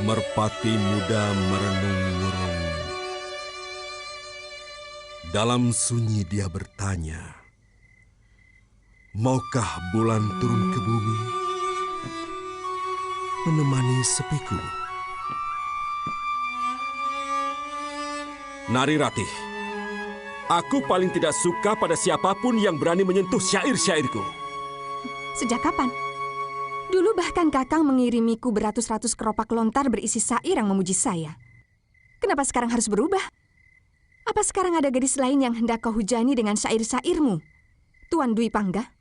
Merpati muda merenung-renung. Dalam sunyi dia bertanya, maukah bulan turun ke bumi, menemani sepiku? Nari Ratih, aku paling tidak suka pada siapapun yang berani menyentuh syair-syairku. Sejak kapan? Dulu bahkan Kakang mengirimiku beratus-ratus keropak lontar berisi syair yang memuji saya. Kenapa sekarang harus berubah? Apa sekarang ada gadis lain yang hendak kau hujani dengan syair-syairmu, Tuan Dwi Pangga?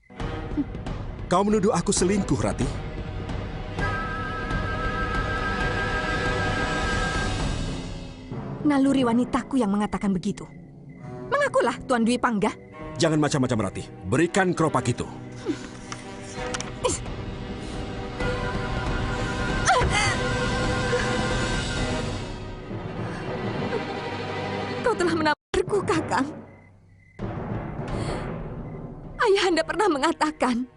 Kau menuduh aku selingkuh, Ratih. Naluri wanitaku yang mengatakan begitu. Mengakulah, Tuan Dwi Pangga. Jangan macam-macam, Ratih. Berikan keropak itu. Kau telah menamparku, Kakang. Ayahanda pernah mengatakan,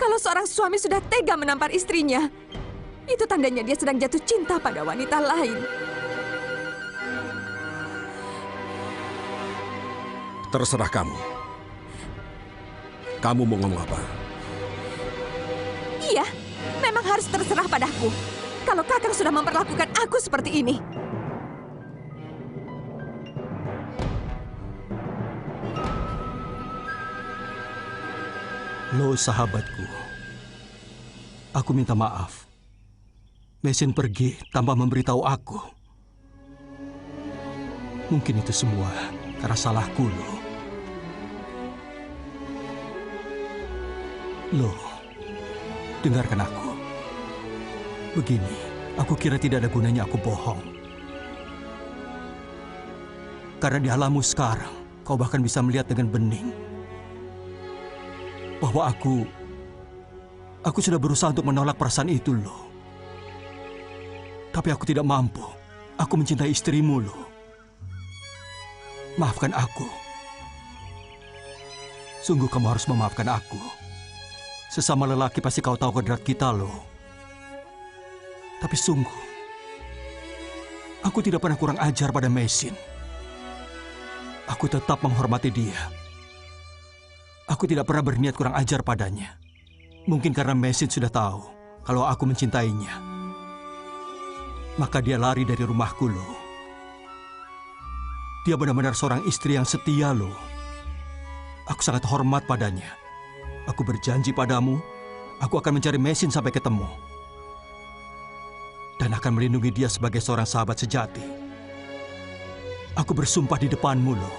kalau seorang suami sudah tega menampar istrinya, itu tandanya dia sedang jatuh cinta pada wanita lain. Terserah kamu. Kamu mau ngomong apa? Iya, memang harus terserah padaku. Kalau Kakang sudah memperlakukan aku seperti ini. Lo sahabatku, aku minta maaf. Mesin pergi tanpa memberitahu aku. Mungkin itu semua karena salahku, Lo. Lo, dengarkan aku. Begini, aku kira tidak ada gunanya aku bohong. Karena di alammu sekarang, kau bahkan bisa melihat dengan bening bahwa aku sudah berusaha untuk menolak perasaan itu, Lo. Tapi aku tidak mampu. Aku mencintai istrimu, Lo. Maafkan aku. Sungguh kamu harus memaafkan aku. Sesama lelaki pasti kau tahu kodrat kita, Lo. Tapi sungguh, aku tidak pernah kurang ajar pada Mesin. Aku tetap menghormati dia. Aku tidak pernah berniat kurang ajar padanya. Mungkin karena Mesin sudah tahu kalau aku mencintainya. Maka dia lari dari rumahku, Lo. Dia benar-benar seorang istri yang setia, Lo. Aku sangat hormat padanya. Aku berjanji padamu, aku akan mencari Mesin sampai ketemu. Dan akan melindungi dia sebagai seorang sahabat sejati. Aku bersumpah di depanmu, Lo.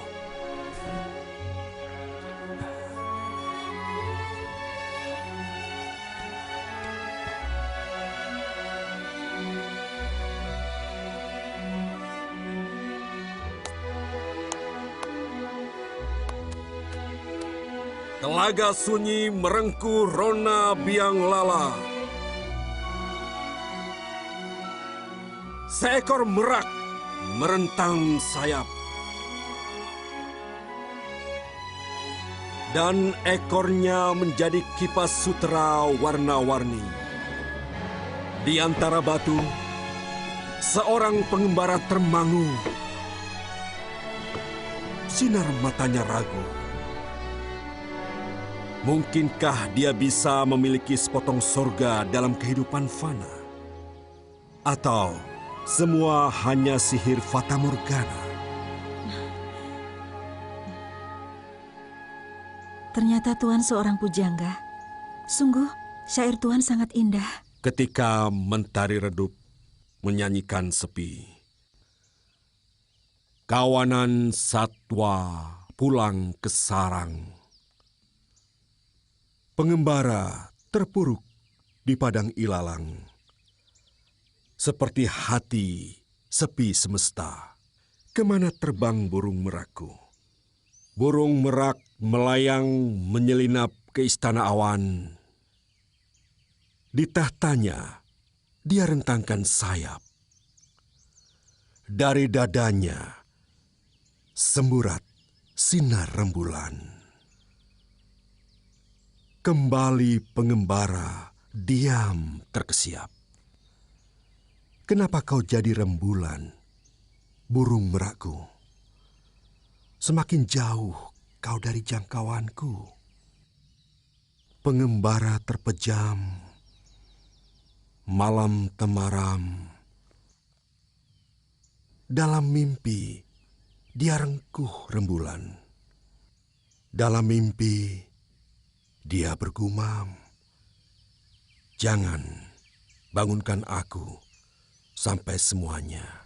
Telaga sunyi merengkuh rona biang lala. Seekor merak merentang sayap. Dan ekornya menjadi kipas sutera warna-warni. Di antara batu, seorang pengembara termangu. Sinar matanya ragu. Mungkinkah dia bisa memiliki sepotong surga dalam kehidupan fana? Atau semua hanya sihir Fata Morgana? Ternyata Tuan seorang pujangga. Sungguh, syair Tuan sangat indah. Ketika mentari redup menyanyikan sepi, kawanan satwa pulang ke sarang. Pengembara terpuruk di padang ilalang, seperti hati Sepi semesta, kemana terbang burung merakku? Burung merak melayang menyelinap ke istana awan. Di tahtanya, dia rentangkan sayap. Dari dadanya, semburat sinar rembulan. Kembali pengembara diam terkesiap. Kenapa kau jadi rembulan, burung merakku? Semakin jauh kau dari jangkauanku. Pengembara terpejam, malam temaram. Dalam mimpi, dia rengkuh rembulan. Dalam mimpi, dia bergumam, "Jangan bangunkan aku sampai semuanya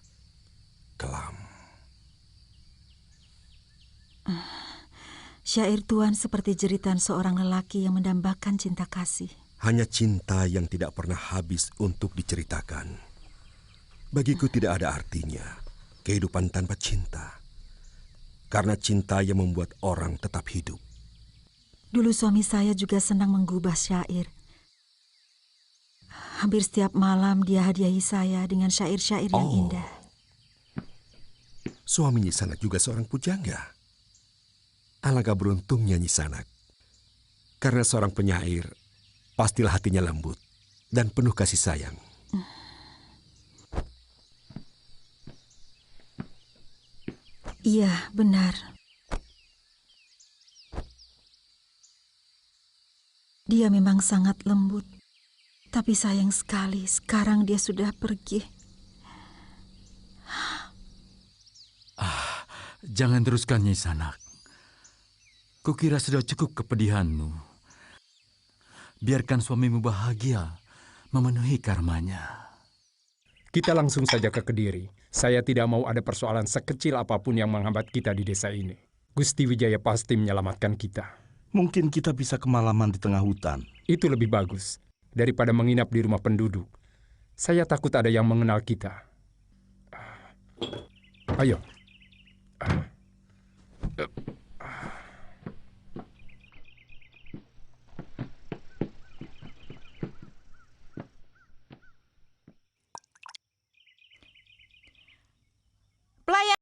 kelam." Syair Tuan seperti jeritan seorang lelaki yang mendambakan cinta kasih. Hanya cinta yang tidak pernah habis untuk diceritakan. Bagiku tidak ada artinya kehidupan tanpa cinta. Karena cinta yang membuat orang tetap hidup. Dulu suami saya juga senang menggubah syair. Hampir setiap malam dia hadiahi saya dengan syair-syair yang indah. Suami Nyi Sanak juga seorang pujangga. Alangkah beruntungnya Nyi Sanak. Karena seorang penyair, pastilah hatinya lembut dan penuh kasih sayang. Iya, benar. Dia memang sangat lembut. Tapi sayang sekali, sekarang dia sudah pergi. Jangan teruskan, Nyi Sanak. Kukira sudah cukup kepedihanmu. Biarkan suamimu bahagia memenuhi karmanya. Kita langsung saja ke Kediri. Saya tidak mau ada persoalan sekecil apapun yang menghambat kita di desa ini. Gusti Wijaya pasti menyelamatkan kita. Mungkin kita bisa kemalaman di tengah hutan. Itu lebih bagus daripada menginap di rumah penduduk. Saya takut ada yang mengenal kita. Ayo. Pelayan.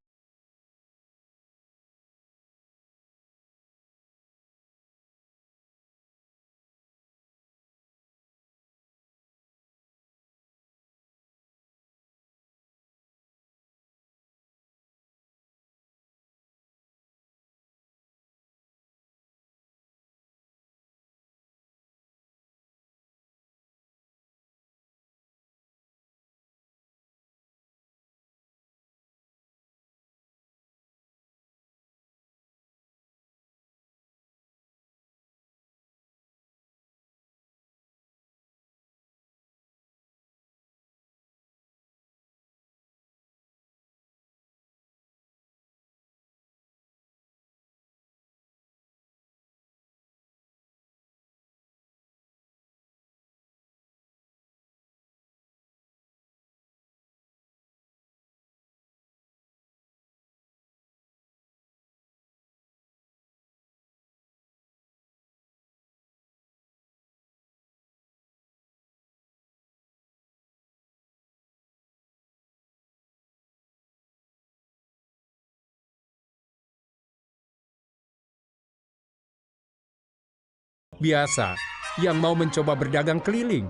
Biasa, yang mau mencoba berdagang keliling.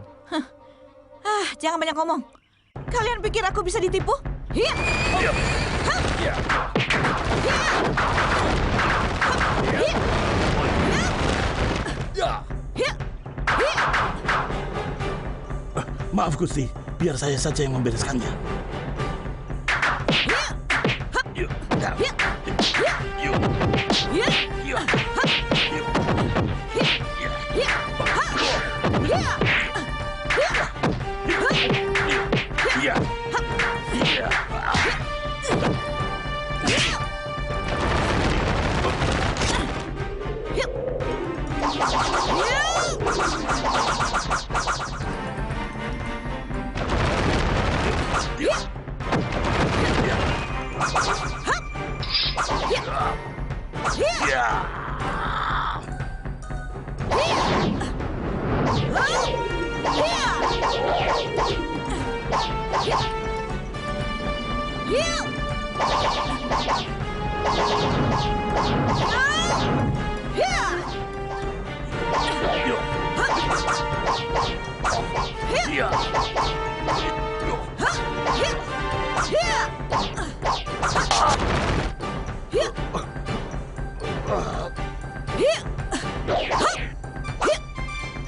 Jangan banyak ngomong. Kalian pikir aku bisa ditipu? Hiya! Ya. Maaf Gusti, biar saya saja yang membereskannya. Yeah!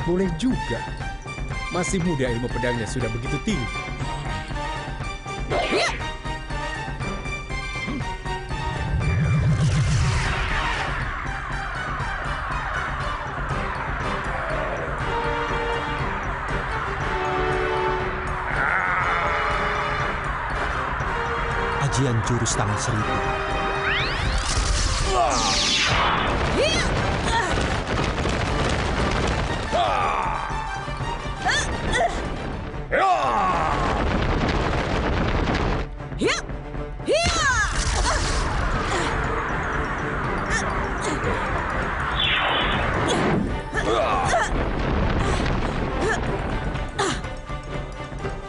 Boleh juga. Masih muda ilmu pedangnya sudah begitu tinggi. Ajian jurus tangan seribu.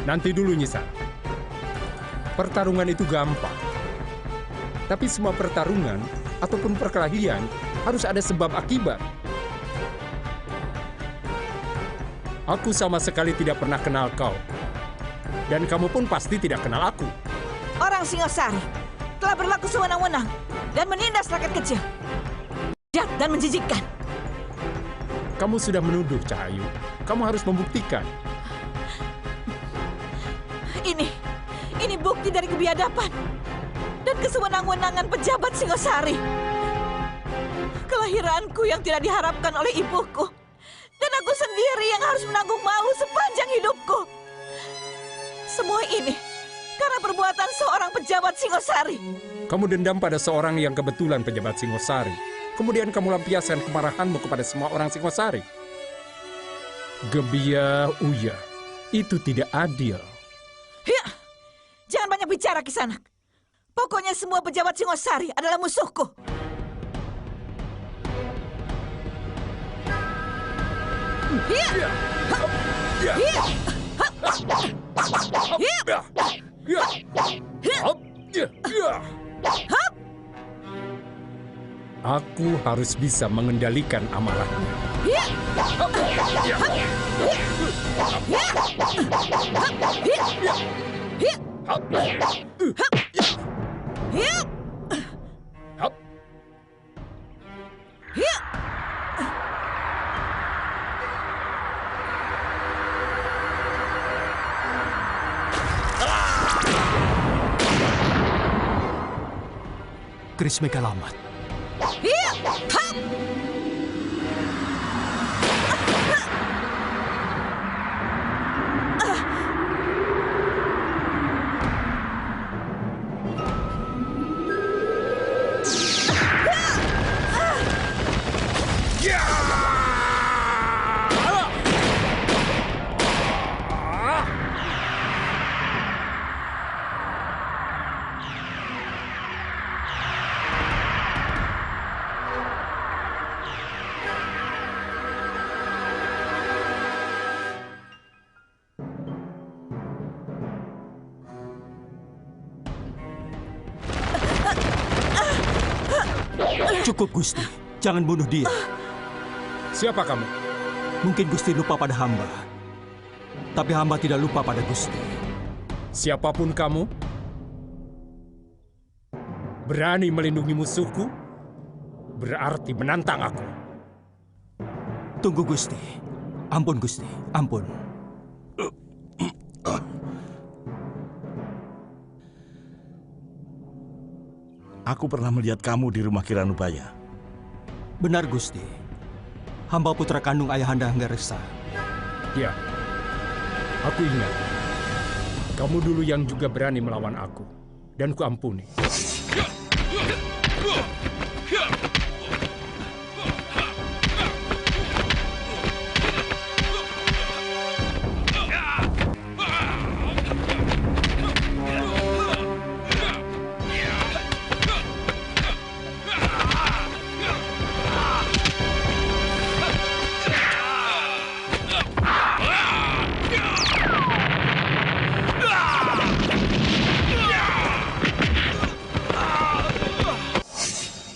Nanti dulu, Nyisa. Pertarungan itu gampang. Tapi semua pertarungan ataupun perkelahian harus ada sebab akibat. Aku sama sekali tidak pernah kenal kau. Dan kamu pun pasti tidak kenal aku. Orang Singosari telah berlaku sewenang-wenang dan menindas rakyat kecil. Jahat dan menjijikkan. Kamu sudah menuduh, Cahayu. Kamu harus membuktikan. Ini bukti dari kebiadaban dan kesewenang-wenangan pejabat Singosari. Kelahiranku yang tidak diharapkan oleh ibuku. Dan aku sendiri yang harus menanggung malu sepanjang hidupku. Semua ini karena perbuatan seorang pejabat Singosari. Kamu dendam pada seorang yang kebetulan pejabat Singosari. Kemudian kamu lampiaskan kemarahanmu kepada semua orang Singosari. Gebiya Uya, itu tidak adil. Ya, jangan banyak bicara, Kisanak. Pokoknya semua pejabat Singosari adalah musuhku. Aku harus bisa mengendalikan amarahnya. Keris Megalamat. Cukup, Gusti. Jangan bunuh dia. Siapa kamu? Mungkin Gusti lupa pada hamba. Tapi hamba tidak lupa pada Gusti. Siapapun kamu, berani melindungi musuhku, berarti menantang aku. Tunggu, Gusti. Ampun, Gusti. Ampun. Aku pernah melihat kamu di rumah Kiranubaya. Benar, Gusti. Hamba putra kandung Ayahanda Anggaresa. Ya, aku ingat. Kamu dulu yang juga berani melawan aku. Dan kuampuni.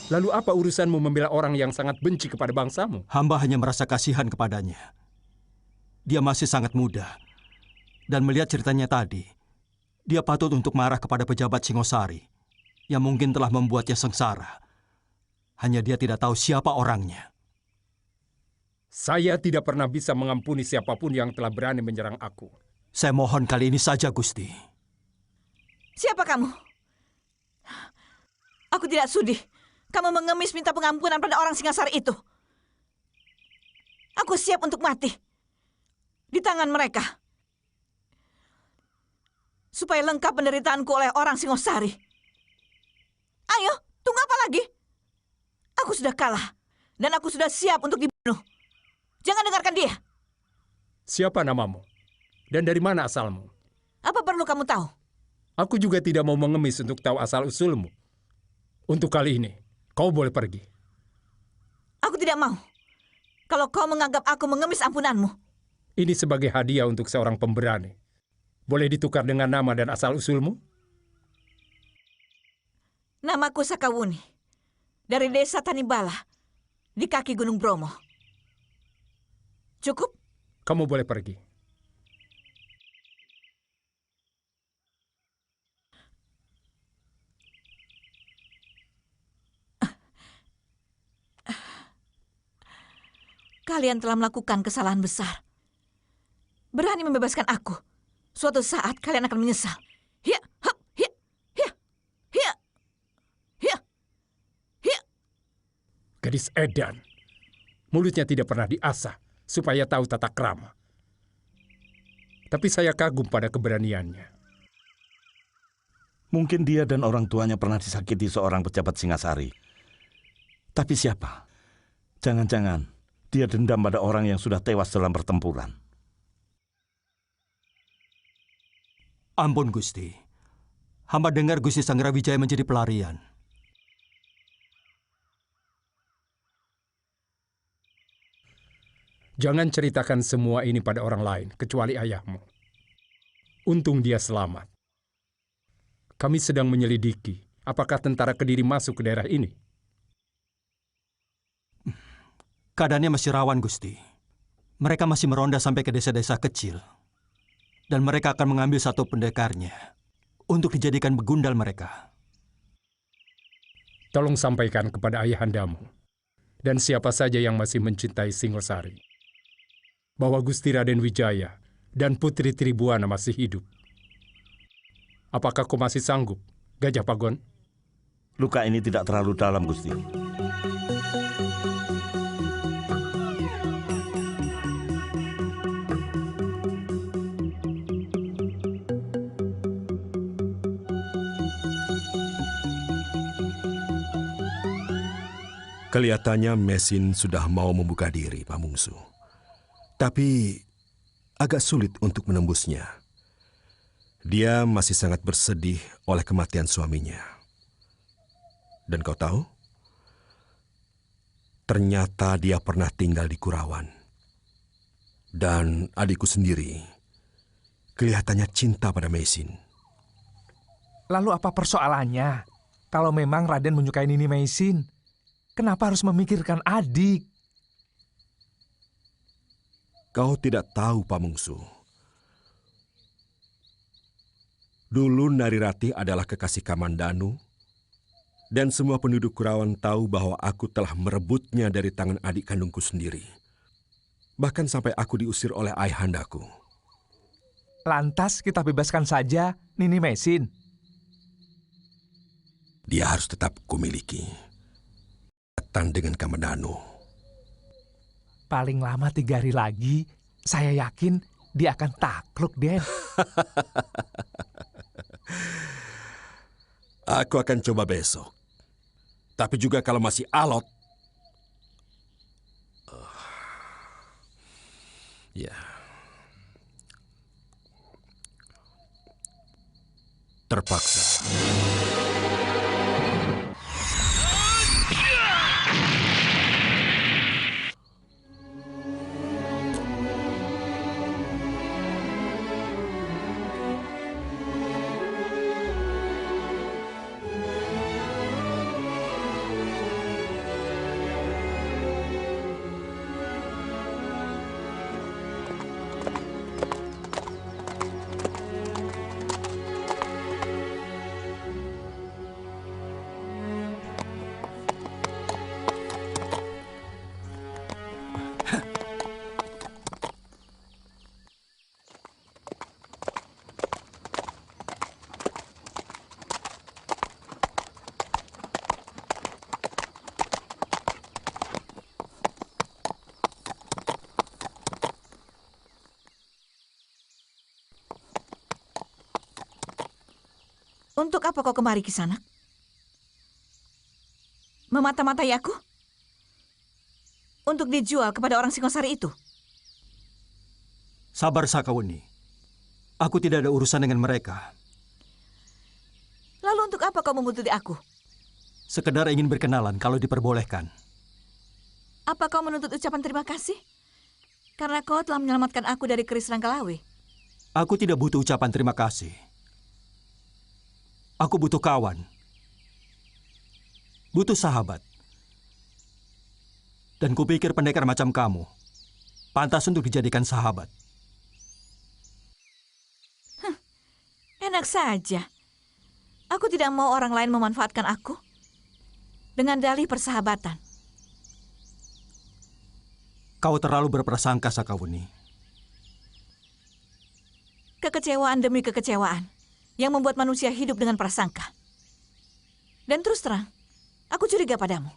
Lalu apa urusanmu membela orang yang sangat benci kepada bangsamu? Hamba hanya merasa kasihan kepadanya. Dia masih sangat muda. Dan melihat ceritanya tadi, dia patut untuk marah kepada pejabat Singosari yang mungkin telah membuatnya sengsara. Hanya dia tidak tahu siapa orangnya. Saya tidak pernah bisa mengampuni siapapun yang telah berani menyerang aku. Saya mohon kali ini saja, Gusti. Siapa kamu? Aku tidak sudi kamu mengemis minta pengampunan pada orang Singasari itu. Aku siap untuk mati di tangan mereka, supaya lengkap penderitaanku oleh orang Singosari. Ayo, tunggu apa lagi? Aku sudah kalah, dan aku sudah siap untuk dibunuh. Jangan dengarkan dia. Siapa namamu? Dan dari mana asalmu? Apa perlu kamu tahu? Aku juga tidak mau mengemis untuk tahu asal-usulmu. Untuk kali ini, kau boleh pergi. Aku tidak mau. Kalau kau menganggap aku mengemis ampunanmu. Ini sebagai hadiah untuk seorang pemberani. Boleh ditukar dengan nama dan asal-usulmu? Namaku Sakawuni. Dari desa Tanibala, di kaki Gunung Bromo. Cukup? Kamu boleh pergi. Kalian telah melakukan kesalahan besar. Berani membebaskan aku. Suatu saat kalian akan menyesal. Hiya, hop, hiya, hiya, hiya, hiya, hiya. Gadis edan. Mulutnya tidak pernah diasah supaya tahu tata krama. Tapi saya kagum pada keberaniannya. Mungkin dia dan orang tuanya pernah disakiti seorang pejabat Singasari. Tapi siapa? Jangan-jangan dia dendam pada orang yang sudah tewas dalam pertempuran. Ampun, Gusti. Hamba dengar Gusti Sanggrawijaya menjadi pelarian. Jangan ceritakan semua ini pada orang lain, kecuali ayahmu. Untung dia selamat. Kami sedang menyelidiki apakah tentara Kediri masuk ke daerah ini. Keadaannya masih rawan, Gusti. Mereka masih meronda sampai ke desa-desa kecil. Dan mereka akan mengambil satu pendekarnya untuk dijadikan begundal mereka. Tolong sampaikan kepada ayahandamu dan siapa saja yang masih mencintai Singosari bahwa Gusti Raden Wijaya dan Putri Tribuana masih hidup. Apakah kau masih sanggup, Gajah Pagon? Luka ini tidak terlalu dalam, Gusti. Kelihatannya Mesin sudah mau membuka diri, Pamungsu. Tapi agak sulit untuk menembusnya. Dia masih sangat bersedih oleh kematian suaminya. Dan kau tahu? Ternyata dia pernah tinggal di Kurawan. Dan adikku sendiri kelihatannya cinta pada Mesin. Lalu apa persoalannya? Kalau memang Raden menyukai Nini Mesin, kenapa harus memikirkan adik? Kau tidak tahu, Pamungsu. Dulu Narirati adalah kekasih Kamandanu, dan semua penduduk Kurawan tahu bahwa aku telah merebutnya dari tangan adik kandungku sendiri. Bahkan sampai aku diusir oleh ayahandaku. Lantas kita bebaskan saja Nini Mesin. Dia harus tetap kumiliki. Dengan Kamandanu. Paling lama 3 hari lagi, saya yakin dia akan takluk, Den. Aku akan coba besok. Tapi juga kalau masih alot. Ya. Terpaksa. Untuk apa kau kemari, Kisanak? Memata-matai aku? Untuk dijual kepada orang Singosari itu? Sabar, Sakawuni. Aku tidak ada urusan dengan mereka. Lalu untuk apa kau membuntuti aku? Sekedar ingin berkenalan kalau diperbolehkan. Apa kau menuntut ucapan terima kasih? Karena kau telah menyelamatkan aku dari keris Ranggalawe. Aku tidak butuh ucapan terima kasih. Aku butuh kawan. Butuh sahabat. Dan kupikir pendekar macam kamu pantas untuk dijadikan sahabat. Enak saja. Aku tidak mau orang lain memanfaatkan aku dengan dalih persahabatan. Kau terlalu berprasangka, Sakawuni. Kekecewaan demi kekecewaan yang membuat manusia hidup dengan prasangka. Dan terus terang, aku curiga padamu.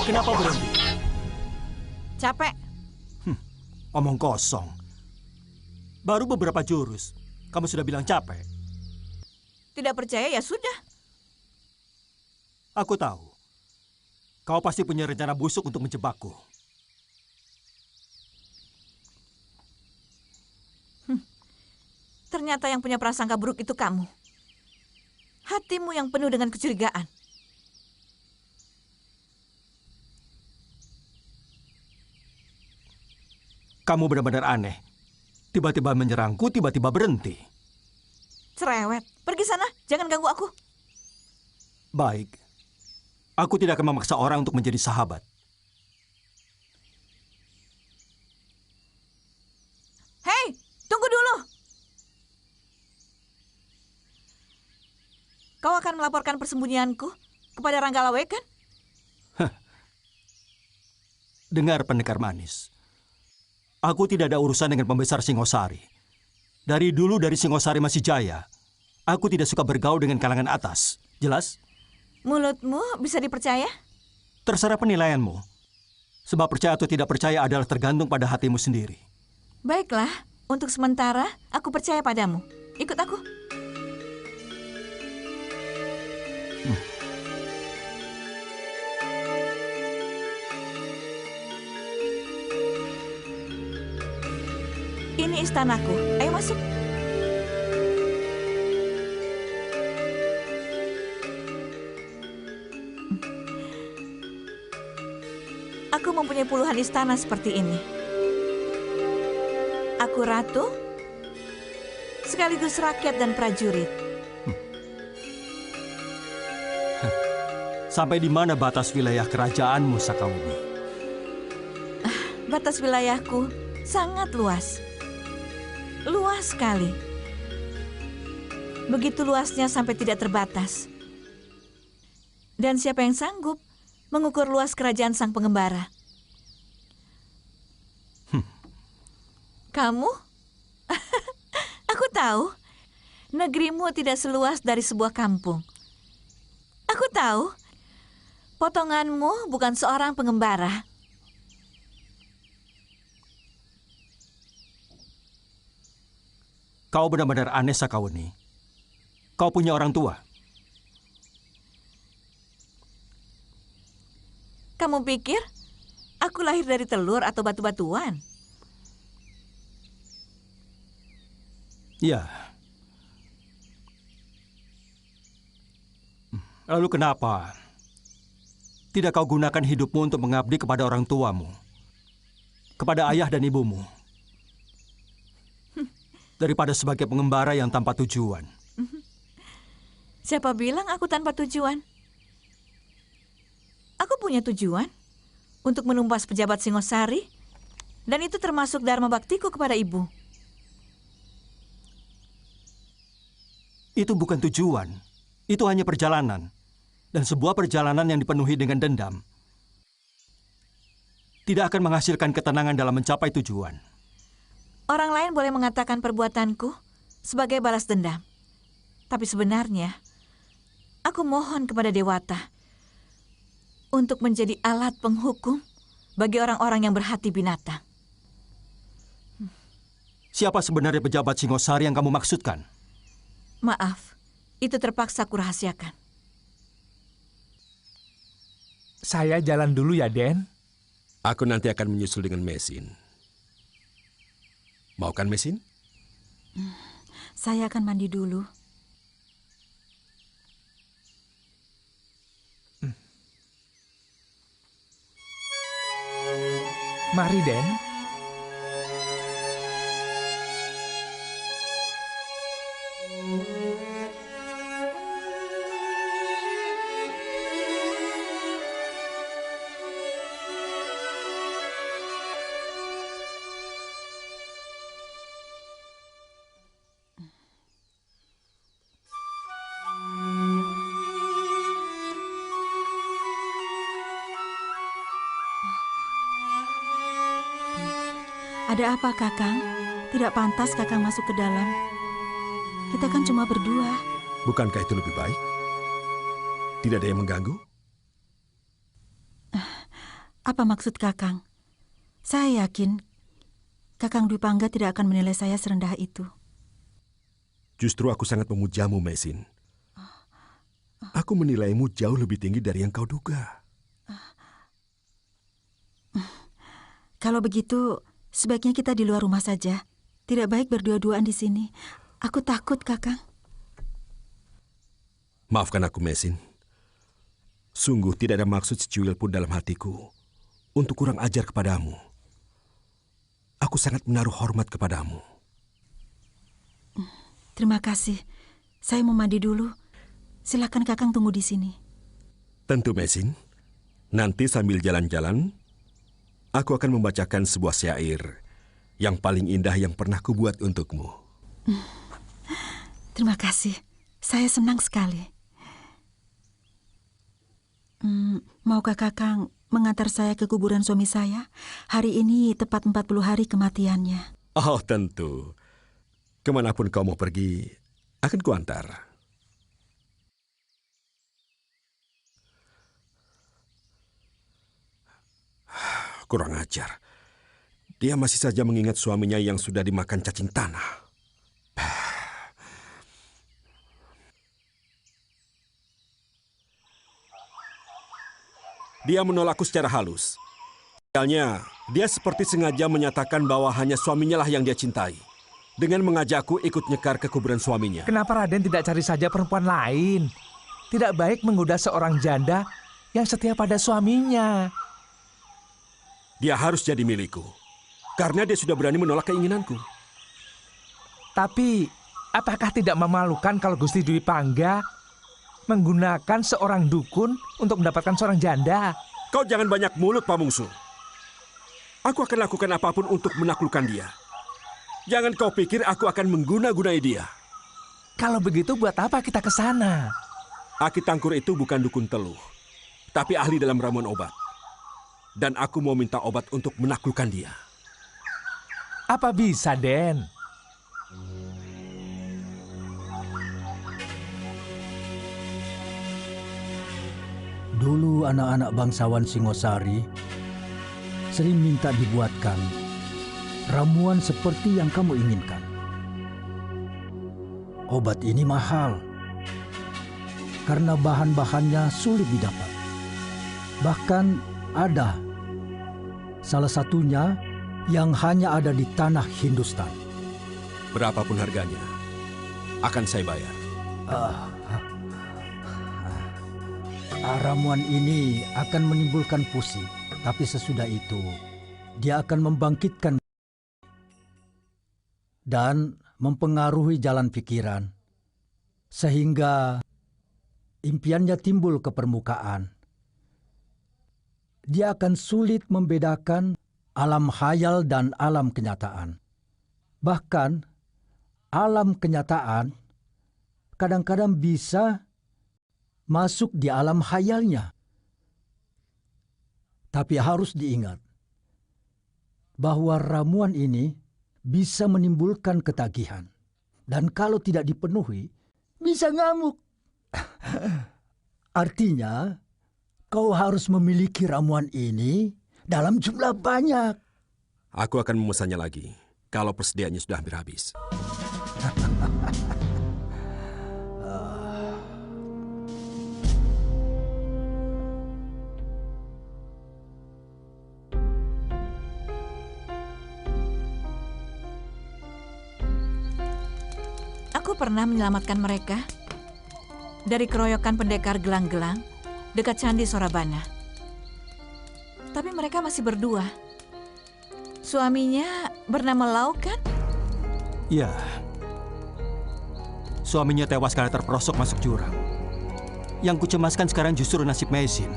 Kenapa berhenti? Capek. Omong kosong. Baru beberapa jurus, kamu sudah bilang capek. Tidak percaya ya sudah. Aku tahu. Kau pasti punya rencana busuk untuk menjebakku. Ternyata yang punya prasangka buruk itu kamu. Hatimu yang penuh dengan kecurigaan. Kamu benar-benar aneh. Tiba-tiba menyerangku, tiba-tiba berhenti. Cerewet. Pergi sana, jangan ganggu aku. Baik. Aku tidak akan memaksa orang untuk menjadi sahabat. Hei, tunggu dulu. Kau akan melaporkan persembunyianku kepada Ranggalawe, kan? Dengar, pendekar manis. Aku tidak ada urusan dengan pembesar Singosari. Dari dulu dari Singosari masih jaya, aku tidak suka bergaul dengan kalangan atas. Jelas? Mulutmu bisa dipercaya? Terserah penilaianmu. Sebab percaya atau tidak percaya adalah tergantung pada hatimu sendiri. Baiklah, untuk sementara aku percaya padamu. Ikut aku. Ini istanaku. Ayo masuk. Aku mempunyai puluhan istana seperti ini. Aku ratu, sekaligus rakyat dan prajurit. Sampai di mana batas wilayah kerajaanmu, Sakawuni? Batas wilayahku sangat luas. Luas sekali. Begitu luasnya sampai tidak terbatas. Dan siapa yang sanggup mengukur luas kerajaan sang pengembara? Kamu? Aku tahu. Negerimu tidak seluas dari sebuah kampung. Aku tahu. Potonganmu bukan seorang pengembara. Kau benar-benar aneh, Sakawuni. Kau punya orang tua. Kamu pikir aku lahir dari telur atau batu-batuan? Ya. Lalu kenapa tidak kau gunakan hidupmu untuk mengabdi kepada orang tuamu, kepada ayah dan ibumu, daripada sebagai pengembara yang tanpa tujuan? Siapa bilang aku tanpa tujuan? Aku punya tujuan untuk menumpas pejabat Singosari, dan itu termasuk dharma baktiku kepada ibu. Itu bukan tujuan, itu hanya perjalanan. Dan sebuah perjalanan yang dipenuhi dengan dendam tidak akan menghasilkan ketenangan dalam mencapai tujuan. Orang lain boleh mengatakan perbuatanku sebagai balas dendam. Tapi sebenarnya, aku mohon kepada Dewata untuk menjadi alat penghukum bagi orang-orang yang berhati binatang. Siapa sebenarnya pejabat Singosari yang kamu maksudkan? Maaf, itu terpaksa kurahasiakan. Saya jalan dulu ya, Den. Aku nanti akan menyusul dengan Mesin. Mau kan, Mesin? Saya akan mandi dulu. Mari, Den. Ada apa, Kakang? Tidak pantas Kakang masuk ke dalam. Kita kan cuma berdua. Bukankah itu lebih baik? Tidak ada yang mengganggu? Apa maksud Kakang? Saya yakin Kakang Dwi Pangga tidak akan menilai saya serendah itu. Justru aku sangat memujamu, Mesin. Aku menilaimu jauh lebih tinggi dari yang kau duga. Kalau begitu, sebaiknya kita di luar rumah saja. Tidak baik berdua-duaan di sini. Aku takut, Kakang. Maafkan aku, Mesin. Sungguh tidak ada maksud secuil pun dalam hatiku untuk kurang ajar kepadamu. Aku sangat menaruh hormat kepadamu. Terima kasih. Saya mau mandi dulu. Silakan Kakang tunggu di sini. Tentu, Mesin. Nanti sambil jalan-jalan, aku akan membacakan sebuah syair yang paling indah yang pernah kubuat untukmu. Terima kasih. Saya senang sekali. Maukah Kakang mengantar saya ke kuburan suami saya? Hari ini tepat 40 hari kematiannya. Oh, tentu. Kemanapun kau mau pergi, akan kuantar. Kurang ajar. Dia masih saja mengingat suaminya yang sudah dimakan cacing tanah. Dia menolakku secara halus. Idealnya, dia seperti sengaja menyatakan bahwa hanya suaminya lah yang dia cintai. Dengan mengajakku ikut nyekar ke kuburan suaminya. Kenapa Raden tidak cari saja perempuan lain? Tidak baik menggoda seorang janda yang setia pada suaminya. Dia harus jadi milikku. Karena dia sudah berani menolak keinginanku. Tapi, apakah tidak memalukan kalau Gusti Dwi Pangga menggunakan seorang dukun untuk mendapatkan seorang janda? Kau jangan banyak mulut, Pamungsu. Aku akan lakukan apapun untuk menaklukkan dia. Jangan kau pikir aku akan mengguna-gunai dia. Kalau begitu buat apa kita ke sana? Aki Tangkur itu bukan dukun teluh, tapi ahli dalam ramuan obat. Dan aku mau minta obat untuk menaklukkan dia. Apa bisa, Den? Dulu anak-anak bangsawan Singosari sering minta dibuatkan ramuan seperti yang kamu inginkan. Obat ini mahal karena bahan-bahannya sulit didapat. Bahkan ada salah satunya yang hanya ada di tanah Hindustan. Berapapun harganya, akan saya bayar. Ramuan ini akan menimbulkan pusing, tapi sesudah itu dia akan membangkitkan dan mempengaruhi jalan pikiran, sehingga impiannya timbul ke permukaan. Dia akan sulit membedakan alam khayal dan alam kenyataan. Bahkan, alam kenyataan kadang-kadang bisa masuk di alam khayalnya. Tapi harus diingat bahwa ramuan ini bisa menimbulkan ketagihan. Dan kalau tidak dipenuhi, bisa ngamuk. Artinya, kau harus memiliki ramuan ini dalam jumlah banyak. Aku akan memesannya lagi kalau persediaannya sudah hampir habis. Aku pernah menyelamatkan mereka dari keroyokan pendekar gelang-gelang dekat Candi Sorabana. Tapi mereka masih berdua. Suaminya bernama Lau, kan? Iya. Suaminya tewas karena terperosok masuk jurang. Yang kucemaskan sekarang justru nasib Meisin.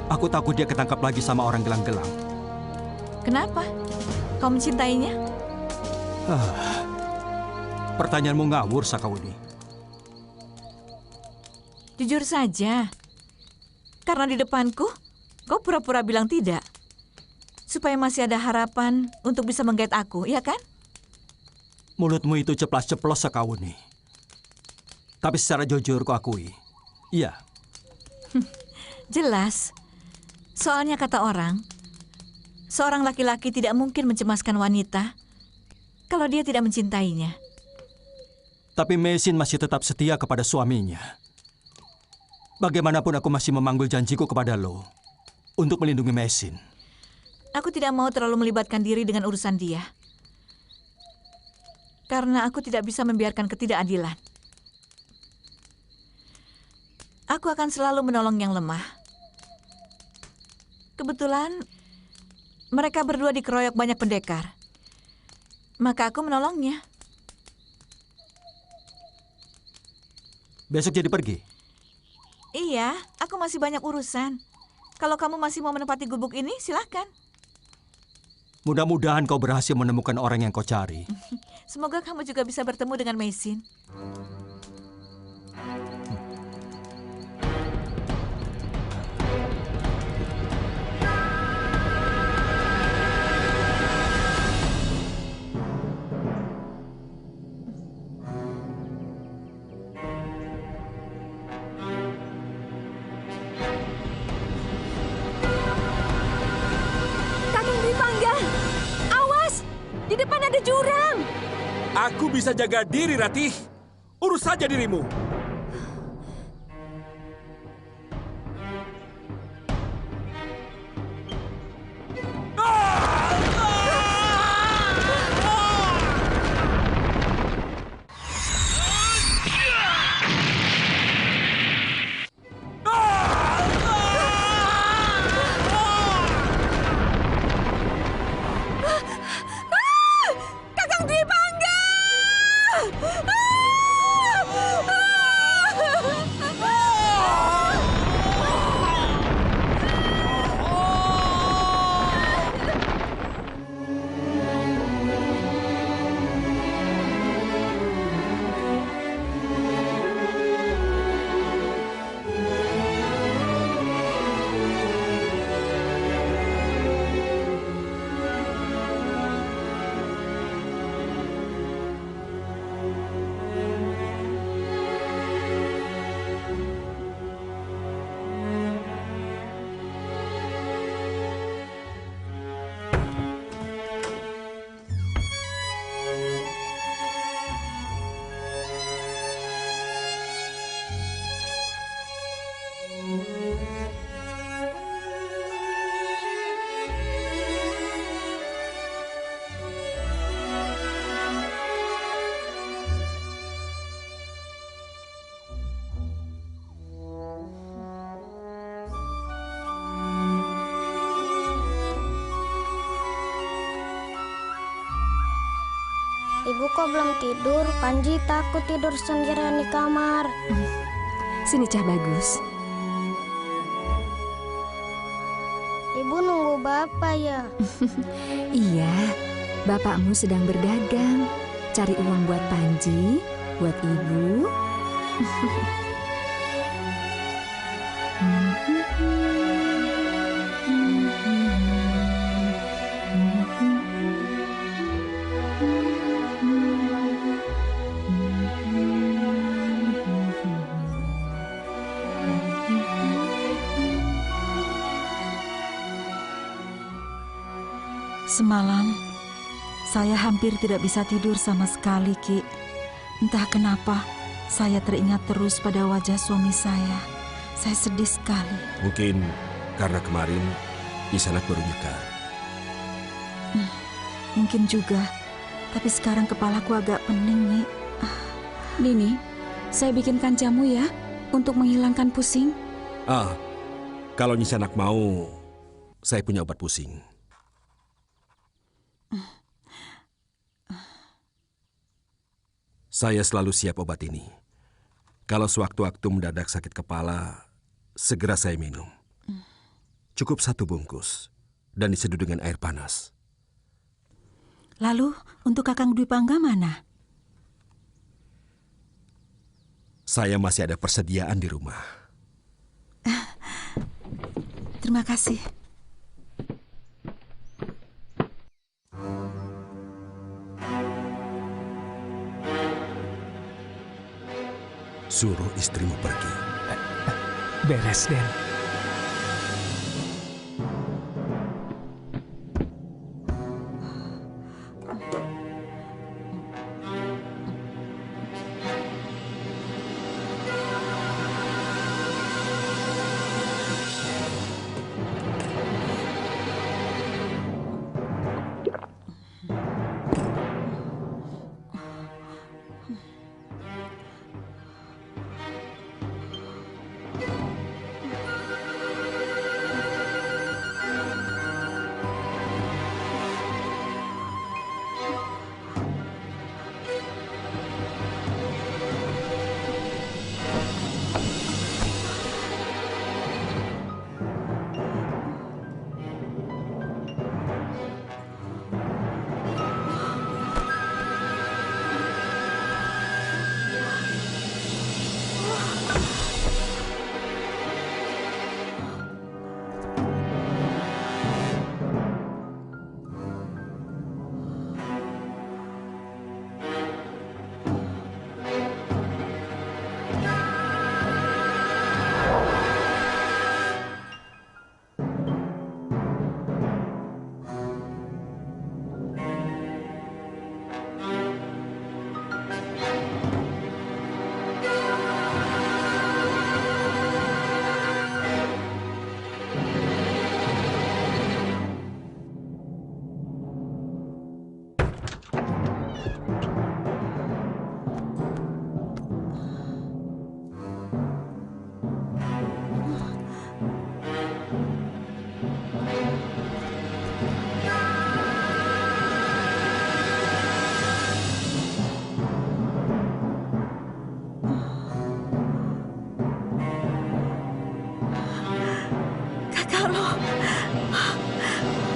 Aku takut dia ketangkap lagi sama orang gelang-gelang. Kenapa? Kau mencintainya? Pertanyaanmu ngawur, Sakauni. Jujur saja. Karena di depanku, kau pura-pura bilang tidak. Supaya masih ada harapan untuk bisa menggait aku, iya kan? Mulutmu itu ceplas-ceplos, Sakauni. Tapi secara jujur ku akui, iya. Jelas. Soalnya kata orang, seorang laki-laki tidak mungkin mencemaskan wanita kalau dia tidak mencintainya. Tapi Meisin masih tetap setia kepada suaminya. Bagaimanapun aku masih memanggul janjiku kepada lo untuk melindungi Meisin. Aku tidak mau terlalu melibatkan diri dengan urusan dia. Karena aku tidak bisa membiarkan ketidakadilan. Aku akan selalu menolong yang lemah. Kebetulan mereka berdua dikeroyok banyak pendekar. Maka aku menolongnya. Besok jadi pergi? Iya, aku masih banyak urusan. Kalau kamu masih mau menempati gubuk ini, silahkan. Mudah-mudahan kau berhasil menemukan orang yang kau cari. Semoga kamu juga bisa bertemu dengan Meisin. Di depan ada jurang. Aku bisa jaga diri, Ratih. Urus saja dirimu. Ibu kok belum tidur? Panji takut tidur sendirian di kamar. Sini Cah Bagus. Ibu nunggu bapak ya? Iya, bapakmu sedang berdagang. Cari uang buat Panji, buat ibu. Semalam, saya hampir tidak bisa tidur sama sekali, Ki. Entah kenapa, saya teringat terus pada wajah suami saya. Saya sedih sekali. Mungkin karena kemarin Nisanak baru nikah. Mungkin juga, tapi sekarang kepalaku agak pening, Nyi. Nini, saya bikinkan jamu ya, untuk menghilangkan pusing. Kalau Nisanak mau, saya punya obat pusing. Saya selalu siap obat ini. Kalau sewaktu-waktu mendadak sakit kepala, segera saya minum. Cukup 1 bungkus dan diseduh dengan air panas. Lalu, untuk Kakang Dwi Pangga mana? Saya masih ada persediaan di rumah. Terima kasih. Suruh istrimu pergi. Beres, Den.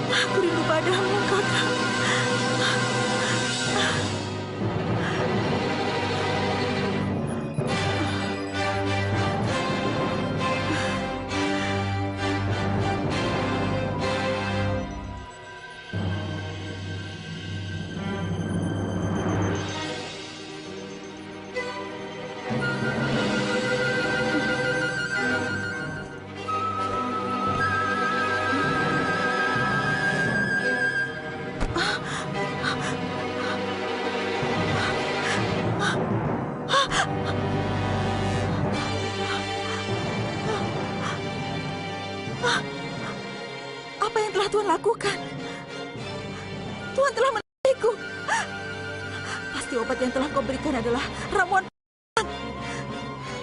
Aku rindu padamu, Kakang. Apa yang telah Tuhan lakukan? Tuhan telah menikahiku. Pasti obat yang telah kau berikan adalah ramuan.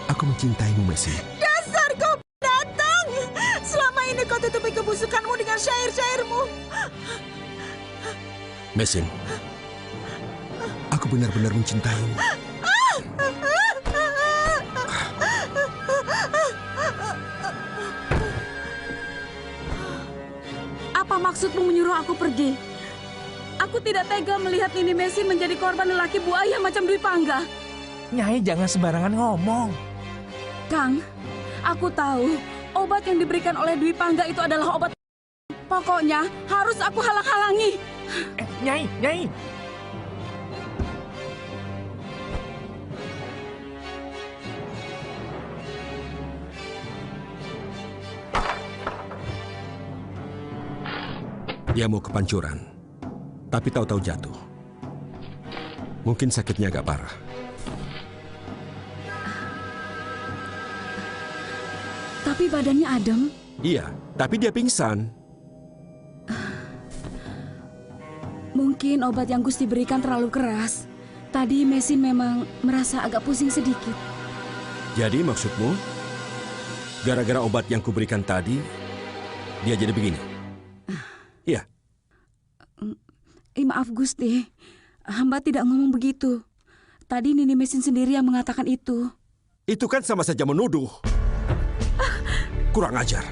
Aku mencintaimu, Messi. Dasar kau datang! Selama ini kau tutupi kebusukanmu dengan syair-syairmu. Mesin, aku Aku benar-benar mencintaimu. Apa maksudmu menyuruh aku pergi? Aku tidak tega melihat Nini Mesin menjadi korban lelaki buaya macam Dwi Pangga. Nyai jangan sembarangan ngomong. Kang, aku tahu obat yang diberikan oleh Dwi Pangga itu adalah obat. Pokoknya harus aku halang-halangi. Nyai. Dia mau ke pancuran, tapi tahu-tahu jatuh. Mungkin sakitnya agak parah. Tapi badannya adem. Iya, tapi dia pingsan. Mungkin obat yang Gusti berikan terlalu keras. Tadi Mesin memang merasa agak pusing sedikit. Jadi maksudmu, gara-gara obat yang kuberikan tadi, dia jadi begini? Iya. Maaf Gusti, hamba tidak ngomong begitu. Tadi Nini Mesin sendiri yang mengatakan itu. Itu kan sama saja menuduh. Kurang ajar.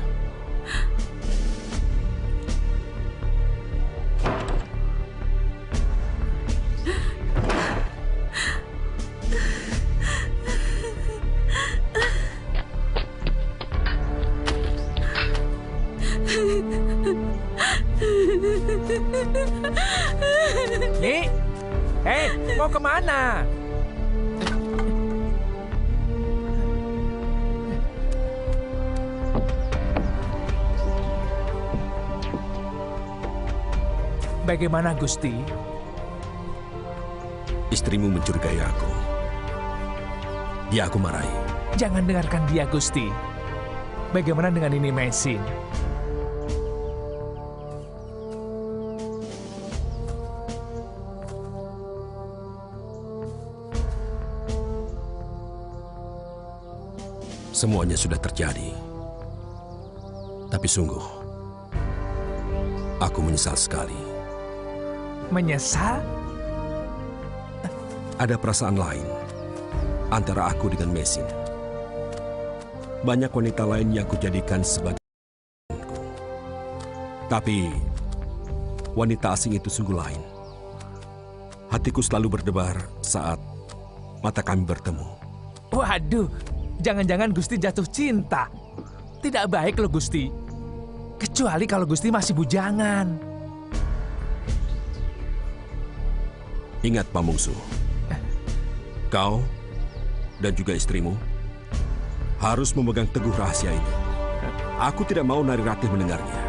Nyi, mau kemana? Bagaimana Gusti? Istrimu mencurigai aku. Dia aku marahi. Jangan dengarkan dia Gusti. Bagaimana dengan Nini Mesin? Semuanya sudah terjadi. Tapi sungguh, aku menyesal sekali. Menyesal? Ada perasaan lain antara aku dengan Mesin. Banyak wanita lain yang kujadikan sebagai tapi wanita asing itu sungguh lain. Hatiku selalu berdebar saat mata kami bertemu. Waduh, jangan-jangan Gusti jatuh cinta. Tidak baik loh Gusti. Kecuali kalau Gusti masih bujangan. Ingat Pamungsu, kau dan juga istrimu harus memegang teguh rahasia ini. Aku tidak mau Nari Ratih mendengarnya.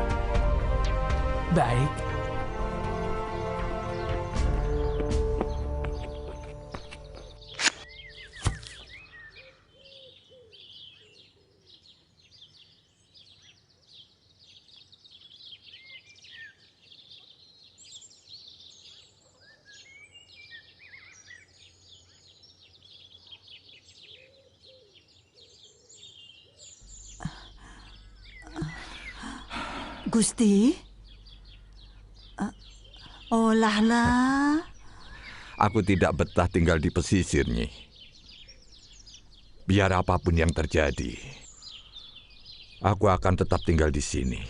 Baik. Gusti? Oh lah. Aku tidak betah tinggal di pesisir, Nyi. Biar apapun yang terjadi, aku akan tetap tinggal di sini.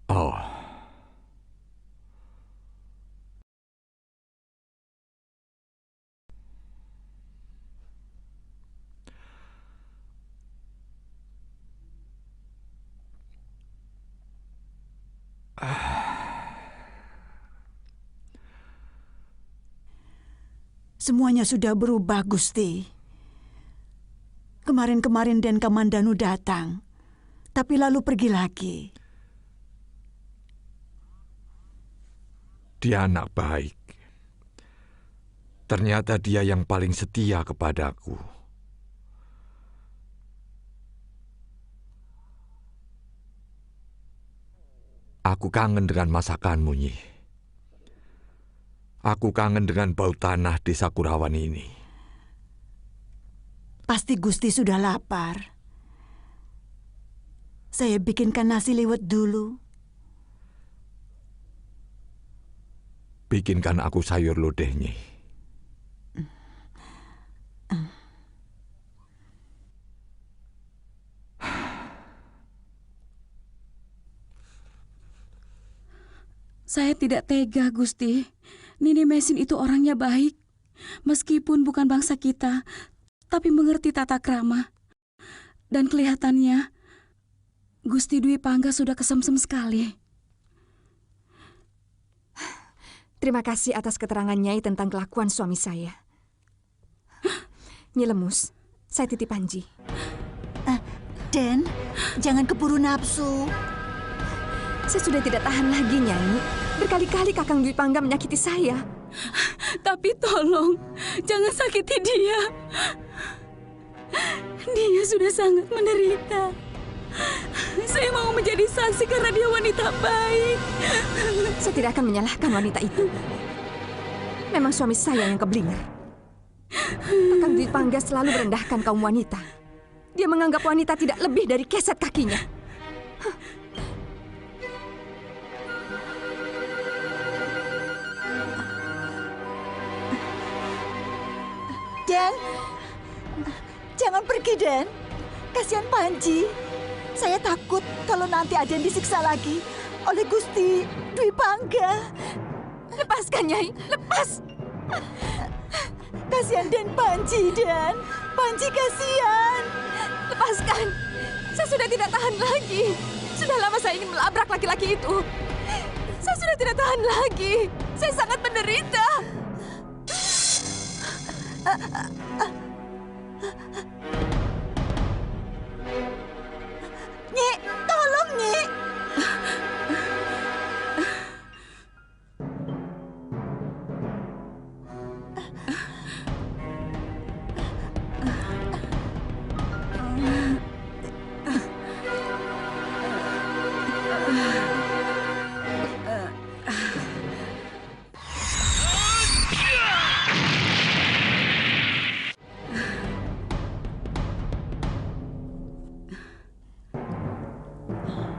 Oh. Semuanya sudah berubah, Gusti. Kemarin-kemarin Den Kamandanu datang, tapi lalu pergi lagi. Dia anak baik. Ternyata dia yang paling setia kepadaku. Gusti, Aku kangen dengan masakanmu, Nyi. Aku kangen dengan bau tanah desa Kurawan ini. Pasti Gusti sudah lapar. Saya bikinkan nasi liwet dulu. Bikinkan aku sayur lodeh, Nyi. Saya tidak tega, Gusti. Nini Mesin itu orangnya baik. Meskipun bukan bangsa kita, tapi mengerti tata krama. Dan kelihatannya, Gusti Dwi Pangga sudah kesemsem sekali. Terima kasih atas keterangan Nyai tentang kelakuan suami saya. Nyi Lemus, saya titip Panji. Den, jangan keburu nafsu. Saya sudah tidak tahan lagi, Nyai. Berkali-kali Kakang Dwi Pangga menyakiti saya. Tapi tolong, jangan sakiti dia. Dia sudah sangat menderita. Saya mau menjadi saksi karena dia wanita baik. Saya tidak akan menyalahkan wanita itu. Memang suami saya yang keblinger. Kakang Dwi Pangga selalu merendahkan kaum wanita. Dia menganggap wanita tidak lebih dari keset kakinya. Den, jangan pergi, Den. Kasihan Panji. Saya takut kalau nanti Aden disiksa lagi oleh Gusti Dwi Pangga. Lepaskan, Nyai. Lepas. Kasihan Den Panji, Den. Panji kasihan. Lepaskan. Saya sudah tidak tahan lagi. Sudah lama saya ingin melabrak laki-laki itu. Saya sudah tidak tahan lagi. Saya sangat menderita. Nyi, tolong, Nyi.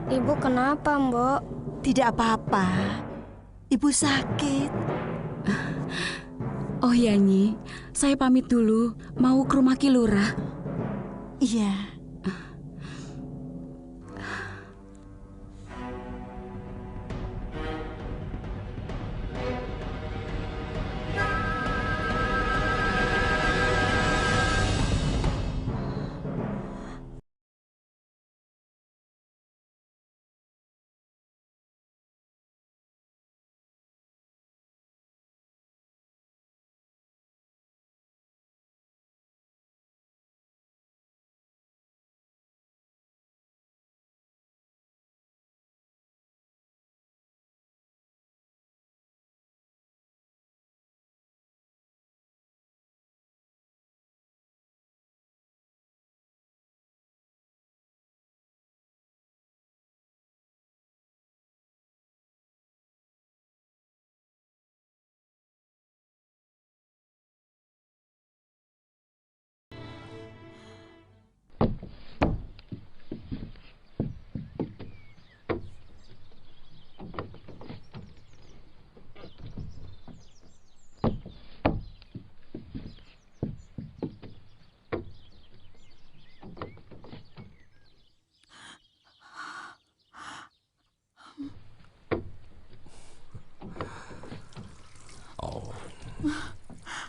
Ibu kenapa, Mbok? Tidak apa-apa. Ibu sakit. Oh ya, Nyi. Saya pamit dulu. Mau ke rumah Ki Lurah. Iya.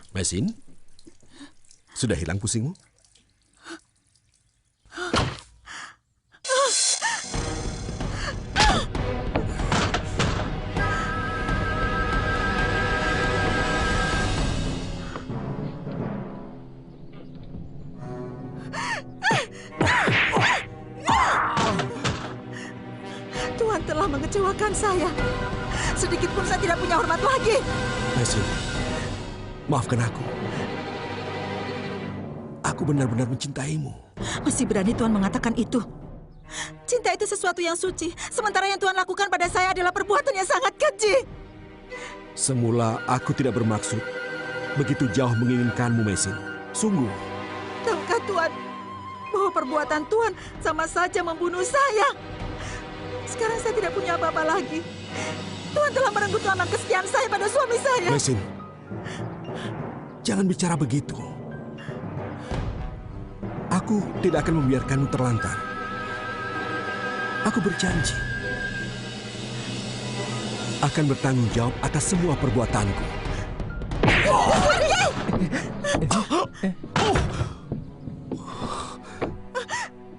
Mesin, sudah hilang pusingmu? Tuhan telah mengecewakan saya. Sedikit pun saya tidak punya hormat lagi. Mesin, maafkan aku. Aku benar-benar mencintaimu. Masih berani Tuhan mengatakan itu. Cinta Cinta itu sesuatu yang suci, sementara yang Tuhan lakukan pada saya adalah perbuatan yang sangat keji. Semula aku tidak bermaksud begitu jauh menginginkanmu, Mesin. Sungguh. Tahukah Tuhan bahwa perbuatan Tuhan sama saja membunuh saya? Sekarang saya tidak punya apa-apa lagi. Tuhan telah merenggut lambang kesetiaan saya pada suami saya. Mesin, jangan bicara begitu. Aku tidak akan membiarkanmu terlantar. Aku berjanji akan bertanggung jawab atas semua perbuatanku.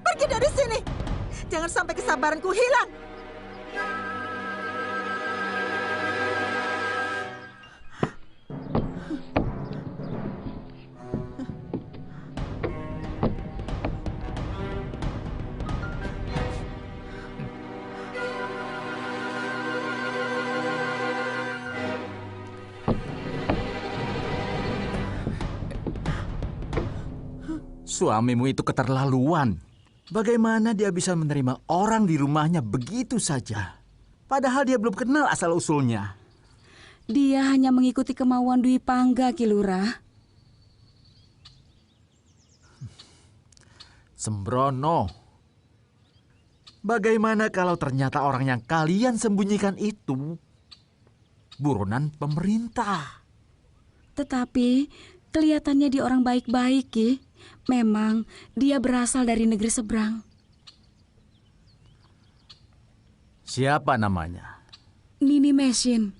Pergi dari sini. Jangan sampai kesabaranku hilang. Suamimu itu keterlaluan. Bagaimana dia bisa menerima orang di rumahnya begitu saja? Padahal dia belum kenal asal-usulnya. Dia hanya mengikuti kemauan Dwi Pangga, Ki Lurah. Sembrono. Bagaimana kalau ternyata orang yang kalian sembunyikan itu buronan pemerintah? Tetapi kelihatannya dia orang baik-baik, Ki. Memang dia berasal dari negeri seberang. Siapa namanya? Nini Mesin.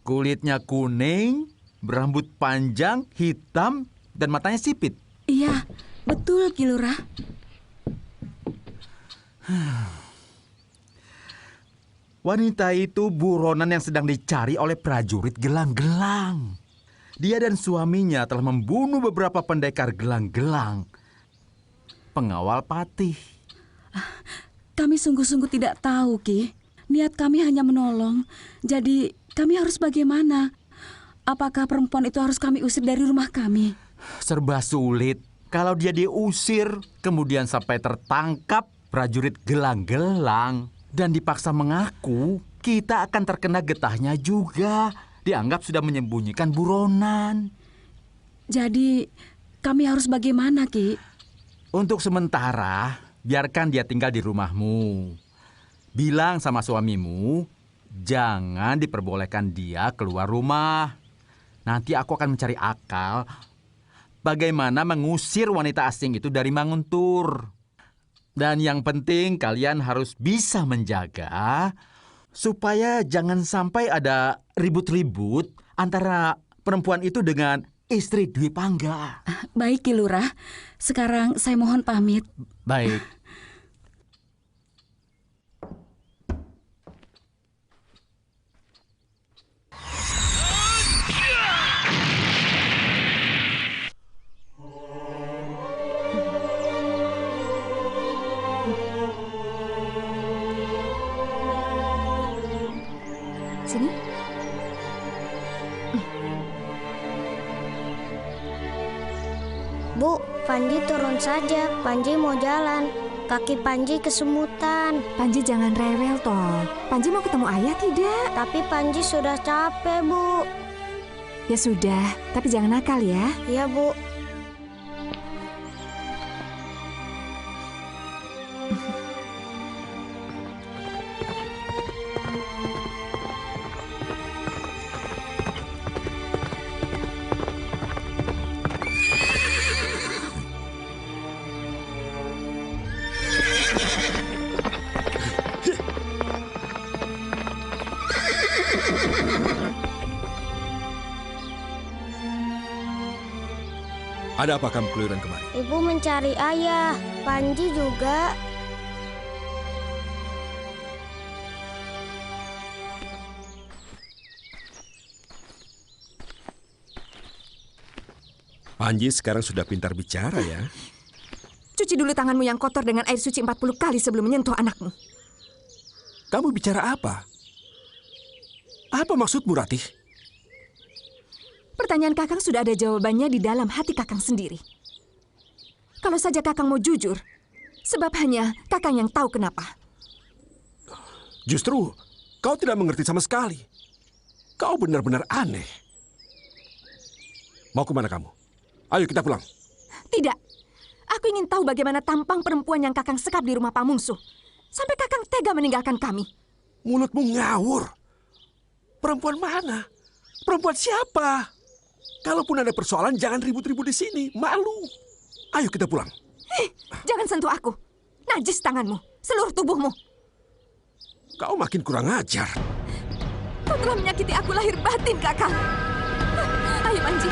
Kulitnya kuning, berambut panjang, hitam, dan matanya sipit. Iya, betul, Ki Lurah. Wanita itu buronan yang sedang dicari oleh prajurit gelang-gelang. Dia dan suaminya telah membunuh beberapa pendekar gelang-gelang. Pengawal patih. Kami sungguh-sungguh tidak tahu, Ki. Niat kami hanya menolong. Jadi kami harus bagaimana? Apakah perempuan itu harus kami usir dari rumah kami? Serba sulit. Kalau dia diusir, kemudian sampai tertangkap prajurit gelang-gelang dan dipaksa mengaku, kita akan terkena getahnya juga. Dianggap sudah menyembunyikan buronan. Jadi, kami harus bagaimana, Ki? Untuk sementara, biarkan dia tinggal di rumahmu. Bilang sama suamimu, jangan diperbolehkan dia keluar rumah. Nanti aku akan mencari akal bagaimana mengusir wanita asing itu dari Manguntur. Dan yang penting kalian harus bisa menjaga supaya jangan sampai ada ribut-ribut antara perempuan itu dengan istri Dwi Pangga. Baik, Ki Lurah. Sekarang saya mohon pamit. Baik. Sini. Bu, Panji turun saja. Panji mau jalan. Kaki Panji kesemutan. Panji jangan rewel toh. Panji mau ketemu ayah tidak? Tapi Panji sudah capek, Bu. Ya sudah, tapi jangan nakal ya. Iya, Bu. Ada apa kamu keluyuran kemari? Ibu mencari ayah. Panji juga. Panji sekarang sudah pintar bicara ya. Cuci dulu tanganmu yang kotor dengan air suci 40 kali sebelum menyentuh anakmu. Kamu bicara apa? Apa maksudmu, Ratih? Pertanyaan Kakang sudah ada jawabannya di dalam hati Kakang sendiri. Kalau saja Kakang mau jujur, Sebab hanya Kakang yang tahu kenapa. Justru, kau tidak mengerti sama sekali. Kau benar-benar aneh. Mau kemana kamu? Ayo kita pulang. Tidak. Aku ingin tahu bagaimana tampang perempuan yang Kakang sekap di rumah Pamungsuh. Sampai Kakang tega meninggalkan kami. Mulutmu ngawur. Perempuan mana? Perempuan siapa? Kalaupun ada persoalan, jangan ribut-ribut di sini. Malu. Ayo kita pulang. Jangan sentuh aku. Najis tanganmu, seluruh tubuhmu. Kau makin kurang ajar. Kau telah menyakiti aku lahir batin, Kakang. Ayo, Panji.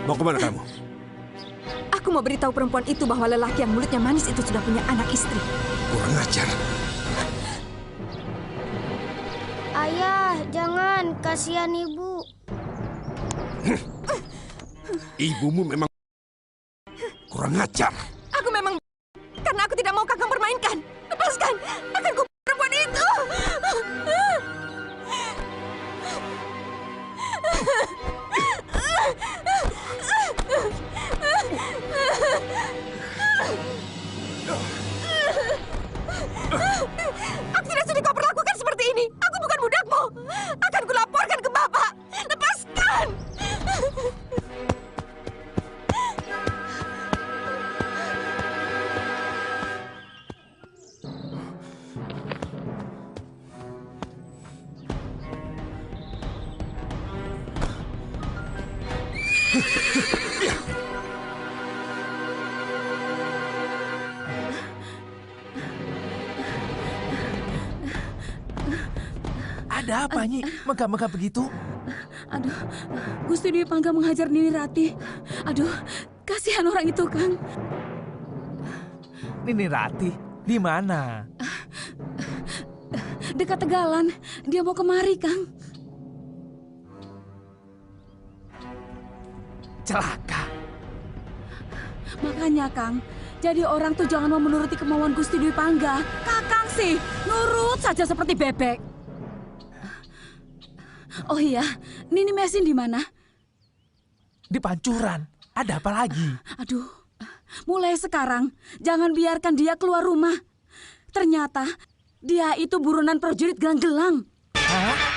Mau kemana kamu? Aku mau beritahu perempuan itu bahwa lelaki yang mulutnya manis itu sudah punya anak istri. Kurang ajar. Ayah, jangan. Kasihan ibu. Ibumu memang kurang ajar. Aku memang karena aku tidak mau Kakang permainkan. Lepaskan. Akan ku perempuan itu. Aku tidak sudi kau perlakukan seperti ini. Aku bukan budakmu. Akan kulaporkan ke Bapak. Lepaskan. Ada apa, Nyi? Megah-megah begitu? Aduh, Gusti Dwi Pangga menghajar Nini Rati. Aduh, kasihan orang itu, Kang. Nini Rati, di mana? Dekat Tegalan, dia mau kemari, Kang. Celaka. Makanya, Kang, jadi orang tuh jangan mau menuruti kemauan Gusti Dwi Pangga. Kakang sih, nurut saja seperti bebek. Oh iya, Nini Mesin di mana? Di Pancuran. Ada apa lagi? Aduh, mulai sekarang jangan biarkan dia keluar rumah. Ternyata dia itu buronan prajurit gelang-gelang. Hah?